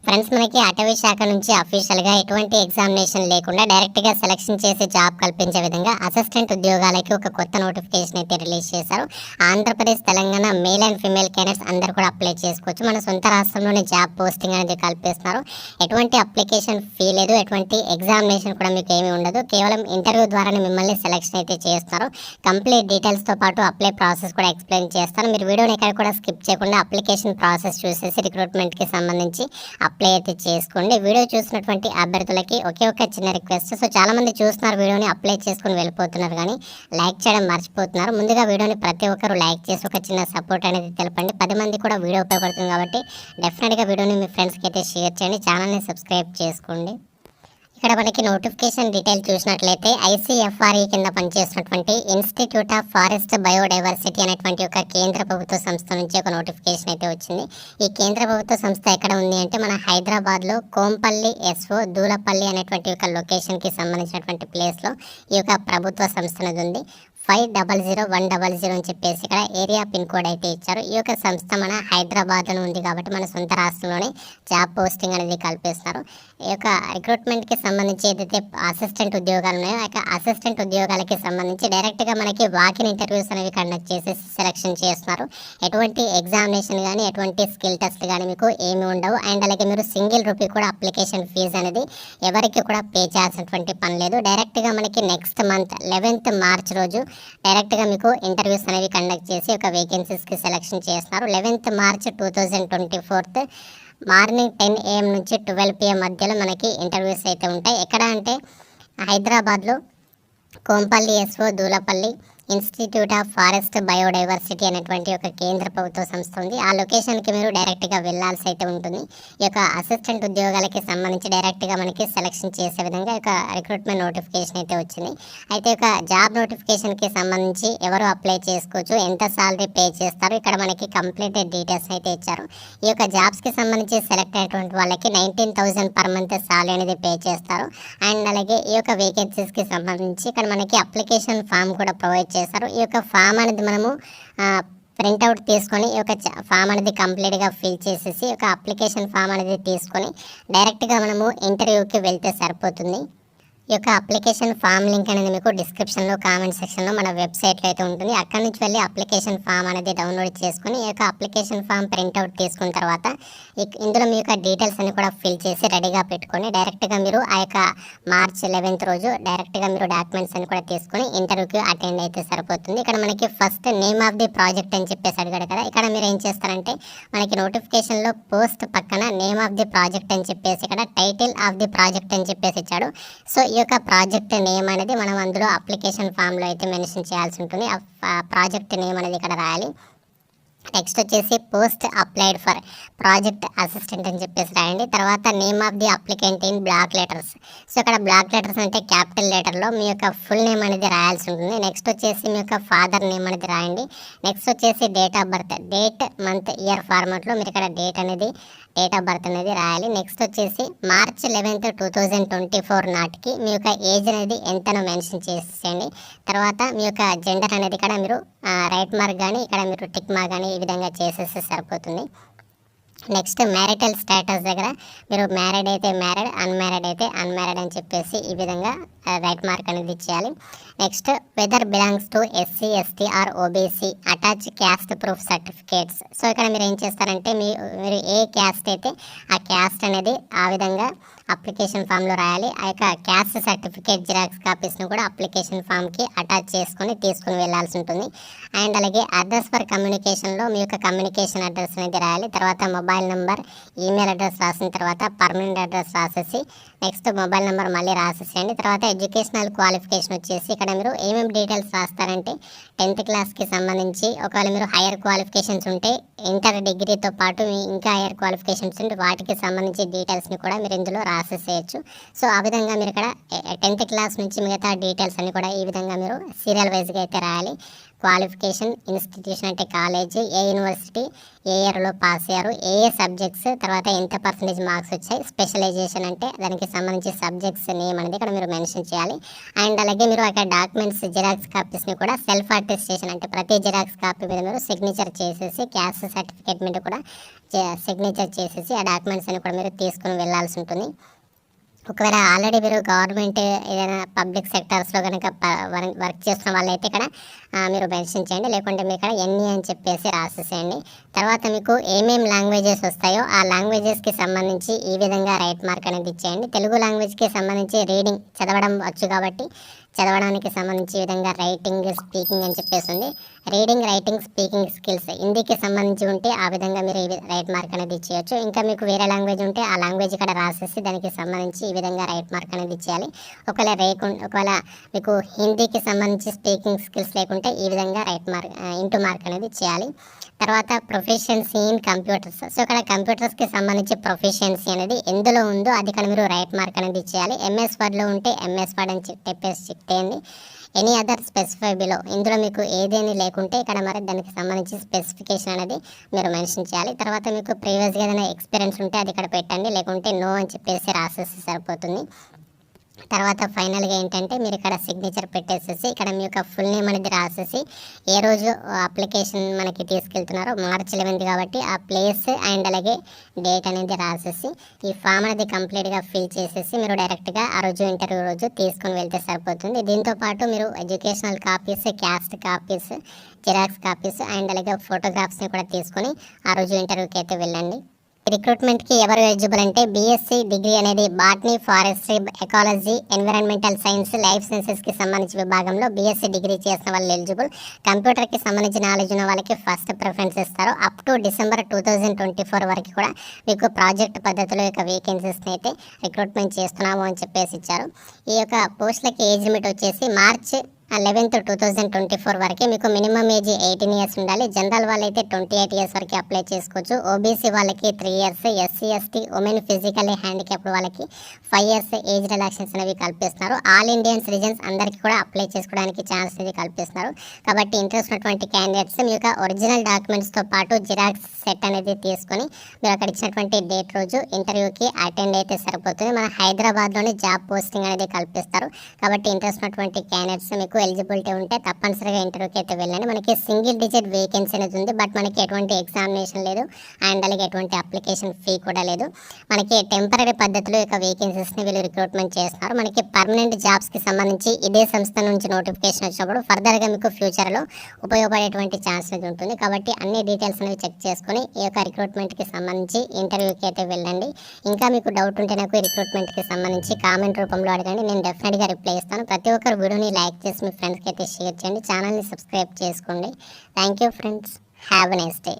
Friends, మనకి అటవీ శాఖ నుంచి అఫీషియల్గా ఎటువంటి ఎగ్జామినేషన్ లేకుండా డైరెక్ట్గా సెలక్షన్ చేసి జాబ్ కల్పించే విధంగా అసిస్టెంట్ ఉద్యోగాలకి ఒక కొత్త నోటిఫికేషన్ అయితే రిలీజ్ చేశారు. Andhra Pradesh, Telangana male and female candidates అందరూ కూడా అప్లై చేసుకోవచ్చు. మన సొంత రాష్ట్రంలోనే జాబ్ పోస్టింగ్ అనేది కల్పిస్తున్నారు. ఎటువంటి అప్లికేషన్ ఫీ లేదు, ఎటువంటి ఎగ్జామినేషన్ కూడా మీకు ఏమీ ఉండదు. కేవలం ఇంటర్వ్యూ ద్వారానే మిమ్మల్ని సెలక్షన్ అయితే చేస్తున్నారు. కంప్లీట్ డీటెయిల్స్తో పాటు అప్లై ప్రాసెస్ కూడా ఎక్స్ప్లెయిన్ చేస్తారు. మీరు వీడియోని ఎక్కడ కూడా స్కిప్ చేయకుండా అప్లికేషన్ ప్రాసెస్ చూసేసి రిక్రూట్మెంట్కి సంబంధించి అప్లై అయితే చేసుకోండి. వీడియో చూసినటువంటి అభ్యర్థులకి ఒకే ఒక చిన్న రిక్వెస్ట్. సో చాలా మంది చూస్తున్నారు, వీడియోని అప్లై చేసుకుని వెళ్ళిపోతున్నారు, కానీ లైక్ చేయడం మర్చిపోతున్నారు. ముందుగా వీడియోని ప్రతి ఒక్కరు లైక్ చేసి ఒక చిన్న సపోర్ట్ అనేది తెలపండి. 10 మంది కూడా వీడియో ఉపయోగపడుతుంది కాబట్టి డెఫినెట్గా వీడియోని మీ ఫ్రెండ్స్కి అయితే షేర్ చేయండి. ఛానల్ని సబ్స్క్రైబ్ చేసుకోండి. ఇక్కడ మనకి నోటిఫికేషన్ డీటెయిల్ చూసినట్లయితే ఐసీఎఫ్ఆర్ఈ కింద పనిచేస్తున్నటువంటి ఇన్స్టిట్యూట్ ఆఫ్ ఫారెస్ట్ బయోడైవర్సిటీ అనేటువంటి ఒక కేంద్ర ప్రభుత్వ సంస్థ నుంచి ఒక నోటిఫికేషన్ అయితే వచ్చింది. ఈ కేంద్ర ప్రభుత్వ సంస్థ ఎక్కడ ఉంది అంటే మన హైదరాబాద్లో కోంపల్లి ఎస్ఓ దూలపల్లి అనేటువంటి ఒక లొకేషన్కి సంబంధించినటువంటి ప్లేస్లో ఈ యొక్క ప్రభుత్వ సంస్థ అనేది ఉంది. 500100 అని చెప్పేసి ఇక్కడ ఏరియా పిన్ కోడ్ అయితే ఇచ్చారు. ఈ యొక్క సంస్థ మన హైదరాబాద్లో ఉంది కాబట్టి మన సొంత రాష్ట్రంలోనే జాబ్ పోస్టింగ్ అనేది కల్పిస్తున్నారు. ఈ యొక్క రిక్రూట్మెంట్కి సంబంధించి ఏదైతే అసిస్టెంట్ ఉద్యోగాలు ఉన్నాయో ఆ అసిస్టెంట్ ఉద్యోగాలకి సంబంధించి డైరెక్ట్గా మనకి వాకిన్ ఇంటర్వ్యూస్ అనేవి కండక్ట్ చేసి సెలెక్షన్ చేస్తున్నారు. ఎటువంటి ఎగ్జామినేషన్ కానీ ఎటువంటి స్కిల్ టెస్ట్ కానీ మీకు ఏమి ఉండవు. అండ్ అలాగే మీరు సింగిల్ రూపీ కూడా అప్లికేషన్ ఫీజు అనేది ఎవరికి కూడా పే చేయాల్సినటువంటి పని లేదు. డైరెక్ట్గా మనకి నెక్స్ట్ మంత్ 11th March రోజు డైరెక్ట్గా మీకు ఇంటర్వ్యూస్ అనేవి కండక్ట్ చేసి ఒక వేకెన్సీస్కి సెలెక్షన్ చేస్తున్నారు. 11th March 2024 మార్నింగ్ 10 AM నుంచి 12 PM మధ్యలో మనకి ఇంటర్వ్యూస్ అయితే ఉంటాయి. ఎక్కడ అంటే హైదరాబాద్లో కోంపల్లి ఎస్ఓ Dulapally institute of forest biodiversity అనేటువంటి ఒక కేంద్ర ప్రభుత్వ సంస్థ ఉంది. ఆ లొకేషన్కి మీరు డైరెక్ట్గా వెళ్ళాల్సి అయితే ఉంటుంది. ఈ యొక్క అసిస్టెంట్ ఉద్యోగాలకి సంబంధించి డైరెక్ట్గా మనకి సెలెక్షన్ చేసే విధంగా ఒక రిక్రూట్మెంట్ నోటిఫికేషన్ అయితే వచ్చింది. అయితే ఒక జాబ్ నోటిఫికేషన్కి సంబంధించి ఎవరు అప్లై చేసుకోవచ్చు, ఎంత సాలరీ పే చేస్తారు, ఇక్కడ మనకి కంప్లీట్ డీటెయిల్స్ అయితే ఇచ్చారు. ఈ యొక్క జాబ్స్కి సంబంధించి సెలెక్ట్ అయినటువంటి వాళ్ళకి 19,000 per month సాలరీ అనేది పే చేస్తారు. అండ్ అలాగే ఈ యొక్క వేకెన్సీస్కి సంబంధించి ఇక్కడ మనకి అప్లికేషన్ ఫామ్ కూడా ప్రొవైడ్ చేశారు. ఈ యొక్క ఫామ్ అనేది మనము ప్రింట్అవుట్ తీసుకొని ఈ యొక్క ఫామ్ అనేది కంప్లీట్గా ఫిల్ చేసేసి ఒక అప్లికేషన్ ఫామ్ అనేది తీసుకొని డైరెక్ట్గా మనము ఇంటర్వ్యూకి వెళ్తే సరిపోతుంది. ఈ యొక్క అప్లికేషన్ ఫామ్ లింక్ అనేది మీకు డిస్క్రిప్షన్లో కామెంట్ సెక్షన్లో మన వెబ్సైట్లో అయితే ఉంటుంది. అక్కడి నుంచి వెళ్ళి అప్లికేషన్ ఫామ్ అనేది డౌన్లోడ్ చేసుకొని ఈ యొక్క అప్లికేషన్ ఫామ్ ప్రింట్అవుట్ తీసుకున్న తర్వాత ఇందులో మీ యొక్క డీటెయిల్స్ అన్ని కూడా ఫిల్ చేసి రెడీగా పెట్టుకొని డైరెక్ట్గా మీరు ఆ యొక్క March 11th రోజు డైరెక్ట్గా మీరు డాక్యుమెంట్స్ అని కూడా తీసుకొని ఇంటర్వ్యూకి అటెండ్ అయితే సరిపోతుంది. ఇక్కడ మనకి first name of the project అని చెప్పేసి అడిగాడు కదా, ఇక్కడ మీరు ఏం చేస్తారంటే మనకి నోటిఫికేషన్లో పోస్ట్ పక్కన నేమ్ ఆఫ్ ది ప్రాజెక్ట్ అని చెప్పేసి ఇక్కడ టైటిల్ ఆఫ్ ది ప్రాజెక్ట్ అని చెప్పేసి ఇచ్చాడు. సో ఈ యొక్క ప్రాజెక్ట్ నేమ్ అనేది మనం అందులో అప్లికేషన్ ఫామ్లో అయితే మెన్షన్ చేయాల్సి ఉంటుంది. ఆ ప్రాజెక్ట్ నేమ్ అనేది ఇక్కడ రాయాలి. నెక్స్ట్ వచ్చేసి post applied for project assistant అని చెప్పేసి రాయండి. తర్వాత name of the applicant in block letters. So ఇక్కడ బ్లాక్ లెటర్స్ అంటే క్యాపిటల్ లెటర్లో మీ యొక్క ఫుల్ నేమ్ అనేది రాయాల్సి ఉంటుంది. నెక్స్ట్ వచ్చేసి మీ యొక్క ఫాదర్ నేమ్ అనేది రాయండి. నెక్స్ట్ వచ్చేసి date of birth, date, month, year ఫార్మాట్లో మీరు ఇక్కడ డేట్ ఆఫ్ బర్త్ అనేది రాయాలి. నెక్స్ట్ వచ్చేసి March 11th 2024 నాటికి మీ యొక్క ఏజ్ అనేది ఎంతనో మెన్షన్ చేసేయండి. తర్వాత మీ యొక్క జెండర్ అనేది ఇక్కడ మీరు రైట్ మార్క్ కానీ ఇక్కడ మీరు టిక్ మార్క్ కానీ ఈ విధంగా చేసేస్తే సరిపోతుంది. నెక్స్ట్ మ్యారిటల్ స్టేటస్ దగ్గర మీరు మ్యారీడ్ అయితే మ్యారీడ్, అన్మ్యారీడ్ అయితే అన్మ్యారీడ్ అని చెప్పేసి ఈ విధంగా రైట్ మార్క్ అనేది ఇచ్చేయాలి. Next whether belongs to SC, ST or OBC attach caste proof certificates. So ఇక్కడ మీరు ఏం చేస్తారంటే మీరు ఏ క్యాస్ట్ అయితే ఆ క్యాస్ట్ అనేది ఆ విధంగా అప్లికేషన్ ఫామ్లో రాయాలి. ఆ యొక్క క్యాస్ట్ సర్టిఫికేట్ జిరాక్స్ కాపీస్ను కూడా అప్లికేషన్ ఫామ్కి అటాచ్ చేసుకొని తీసుకుని వెళ్ళాల్సి ఉంటుంది. అండ్ అలాగే అడ్రస్ ఫర్ కమ్యూనికేషన్లో మీ యొక్క కమ్యూనికేషన్ అడ్రస్ అనేది రాయాలి. తర్వాత మొబైల్ నెంబర్, ఈమెయిల్ అడ్రస్ రాసిన తర్వాత పర్మనెంట్ అడ్రస్ రాసేసి నెక్స్ట్ మొబైల్ నెంబర్ మళ్ళీ రాసేసేయండి. తర్వాత ఎడ్యుకేషనల్ క్వాలిఫికేషన్ వచ్చేసి ఇక్కడ మీరు ఏమేమి డీటెయిల్స్ రాస్తారంటే 10th క్లాస్కి సంబంధించి ఒకవేళ మీరు హైయర్ క్వాలిఫికేషన్స్ ఉంటే ఇంటర్ డిగ్రీతో పాటు మీ ఇంకా హైయర్ క్వాలిఫికేషన్స్ ఉంటే వాటికి సంబంధించి డీటెయిల్స్ని కూడా మీరు ఇందులో రాసేసేయచ్చు. సో ఆ విధంగా మీరు ఇక్కడ 10th క్లాస్ నుంచి మిగతా డీటెయిల్స్ అన్ని కూడా ఈ విధంగా మీరు సీరియల్ వైజ్గా అయితే రాయాలి. క్వాలిఫికేషన్, ఇన్స్టిట్యూషన్ అంటే కాలేజ్, ఏ యూనివర్సిటీ, ఏ ఇయర్లో పాస్ అయ్యారు, ఏ సబ్జెక్ట్స్, తర్వాత ఎంత పర్సెంటేజ్ మార్క్స్ వచ్చాయి, స్పెషలైజేషన్ అంటే దానికి సంబంధించి సబ్జెక్ట్స్ నేమ్ అనేది ఇక్కడ మీరు మెన్షన్ చేయాలి. అండ్ అలాగే మీరు అక్కడ డాక్యుమెంట్స్ జిరాక్స్ కాపీస్ని కూడా సెల్ఫ్ అటెస్టేషన్ అంటే ప్రతి జిరాక్స్ కాపీ మీద మీరు సిగ్నేచర్ చేసేసి క్యాస్ట్ సర్టిఫికేట్ మీద కూడా సిగ్నేచర్ చేసేసి ఆ డాక్యుమెంట్స్ అని కూడా మీరు తీసుకుని వెళ్ళాల్సి ఉంటుంది. ఒకవేళ ఆల్రెడీ మీరు గవర్నమెంట్ ఏదైనా పబ్లిక్ సెక్టర్స్లో కనుక వర్క్ చేస్తున్న వాళ్ళైతే ఇక్కడ మీరు మెన్షన్ చేయండి, లేకుంటే మీరు ఇక్కడ ఎన్ని అని చెప్పేసి రాసేసేయండి. తర్వాత మీకు ఏమేమి లాంగ్వేజెస్ వస్తాయో ఆ లాంగ్వేజెస్కి సంబంధించి ఈ విధంగా రైట్ మార్క్ అనేది ఇచ్చేయండి. తెలుగు లాంగ్వేజ్కి సంబంధించి రీడింగ్ చదవడం వచ్చు కాబట్టి చదవడానికి సంబంధించి ఈ విధంగా రైటింగ్, స్పీకింగ్ అని చెప్పేసి ఉంది. రీడింగ్, రైటింగ్, స్పీకింగ్ స్కిల్స్ హిందీకి సంబంధించి ఉంటే ఆ విధంగా మీరు రైట్ మార్క్ అనేది ఇచ్చేయచ్చు. ఇంకా మీకు వేరే లాంగ్వేజ్ ఉంటే ఆ లాంగ్వేజ్ ఇక్కడ రాసేసి దానికి సంబంధించి ఈ విధంగా రైట్ మార్క్ అనేది ఇచ్చేయాలి. ఒకవేళ మీకు హిందీకి సంబంధించి స్పీకింగ్ స్కిల్స్ లేకుంటే ఈ విధంగా రైట్ మార్క్ ఇంటూ మార్క్ అనేది చేయాలి. తర్వాత ప్రొఫిషియన్సీ ఇన్ కంప్యూటర్స్. సో ఇక్కడ కంప్యూటర్స్కి సంబంధించి ప్రొఫిషియన్సీ అనేది ఎందులో ఉందో అది ఇక్కడ మీరు రైట్ మార్క్ అనేది ఇచ్చేయాలి. ఎంఎస్ వర్డ్లో ఉంటే ఎంఎస్ వర్డ్ అని చెప్పేసి చెప్తేయండి. ఎనీ అదర్ స్పెసిఫై బిలో, ఇందులో మీకు ఏదేని లేకుంటే ఇక్కడ మరి దానికి సంబంధించి స్పెసిఫికేషన్ అనేది మీరు మెన్షన్ చేయాలి. తర్వాత మీకు ప్రీవియస్గా ఏదైనా ఎక్స్పీరియన్స్ ఉంటే అది ఇక్కడ పెట్టండి, లేకుంటే నో అని చెప్పేసి రాసేసి సరిపోతుంది. తర్వాత ఫైనల్గా ఏంటంటే మీరు ఇక్కడ సిగ్నేచర్ పెట్టేసేసి ఇక్కడ మీ యొక్క ఫుల్ నేమ్ అనేది రాసేసి ఏ రోజు అప్లికేషన్ మనకి తీసుకెళ్తున్నారో మార్చ్ 11 కాబట్టి ఆ ప్లేస్ అండ్ అలాగే డేట్ అనేది రాసేసి ఈ ఫామ్ అనేది కంప్లీట్గా ఫిల్ చేసేసి మీరు డైరెక్ట్గా ఆ రోజు ఇంటర్వ్యూ రోజు తీసుకొని వెళ్తే సరిపోతుంది. దీంతోపాటు మీరు educational copies, caste copies, xerox copies and అలాగే ఫోటోగ్రాఫ్స్ని కూడా తీసుకొని ఆ రోజు ఇంటర్వ్యూకి అయితే వెళ్ళండి. రిక్రూట్మెంట్కి ఎవరు ఎలిజిబుల్ అంటే బీఎస్సీ డిగ్రీ అనేది botany, forestry, ecology, environmental science, life సైన్సెస్కి సంబంధించిన విభాగంలో బీఎస్సీ డిగ్రీ చేసిన వాళ్ళు ఎలిజిబుల్. కంప్యూటర్కి సంబంధించిన నాలెడ్జ్ ఉన్న వాళ్ళకి ఫస్ట్ ప్రిఫరెన్స్ ఇస్తారు. అప్ టు December 2024 వరకు కూడా మీకు ప్రాజెక్ట్ పద్ధతిలో యొక్క వేకెన్సీస్ని అయితే రిక్రూట్మెంట్ చేస్తున్నాము అని చెప్పేసి ఇచ్చారు. ఈ యొక్క పోస్టులకి ఏజ్ లిమిట్ వచ్చేసి March 11, 2024 వరకు మీకు మినిమం ఏజ్ 18 years ఉండాలి. జనరల్ వాళ్ళైతే 28 years వరకు అప్లై చేసుకోవచ్చు. ఓబీసీ వాళ్ళకి 3 years, SC, ST, women, physically handicapped వాళ్ళకి 5 years ఏజ్ రిలాక్సేషన్ అనేవి కల్పిస్తున్నారు. ఆల్ ఇండియన్ సిటిజన్స్ అందరికీ కూడా అప్లై చేసుకోవడానికి ఛాన్స్ అనేది కల్పిస్తున్నారు. కాబట్టి ఇంట్రెస్ట్ ఉన్నటువంటి క్యాండిడేట్స్ మీ యొక్క ఒరిజినల్ డాక్యుమెంట్స్తో పాటు జిరాక్స్ సెట్ అనేది తీసుకొని మీరు అక్కడ ఇచ్చినటువంటి డేట్ రోజు ఇంటర్వ్యూకి అటెండ్ అయితే సరిపోతుంది. మన హైదరాబాద్లోనే జాబ్ పోస్టింగ్ అనేది కల్పిస్తారు. కాబట్టి ఇంట్రెస్ట్ ఉన్నటువంటి క్యాండిడేట్స్ మీకు ఎలిజిబిలిటీ ఉంటే తప్పనిసరిగా ఇంటర్వ్యూకి అయితే వెళ్ళండి. మనకి సింగిల్ డిజిట్ వేకెన్సీ అనేది ఉంది, బట్ మనకి ఎటువంటి ఎగ్జామినేషన్ లేదు అండ్ అలాగే ఎటువంటి అప్లికేషన్ ఫీ కూడా లేదు. మనకి టెంపరీ పద్ధతిలో యొక్క వేకెన్సీస్ని వీళ్ళు రిక్రూట్మెంట్ చేస్తున్నారు. మనకి పర్మనెంట్ జాబ్స్కి సంబంధించి ఇదే సంస్థ నుంచి నోటిఫికేషన్ వచ్చినప్పుడు ఫర్దర్గా మీకు ఫ్యూచర్లో ఉపయోగపడేటువంటి ఛాన్స్ అనేది ఉంటుంది. కాబట్టి అన్ని డీటెయిల్స్ అనేవి చెక్ చేసుకుని ఈ యొక్క రిక్రూట్మెంట్కి సంబంధించి ఇంటర్వ్యూకి అయితే వెళ్ళండి. ఇంకా మీకు డౌట్ ఉంటే నాకు ఈ రిక్రూట్మెంట్కి సంబంధించి కామెంట్ రూపంలో అడగండి, నేను డెఫినెట్గా రిప్లై ఇస్తాను. ప్రతి ఒక్కరు వీడియోని లైక్ చేసి మీ ఫ్రెండ్స్కి అయితే షేర్ చేయండి, ఛానల్ని సబ్స్క్రైబ్ చేసుకోండి. Thank you friends, have a nice day.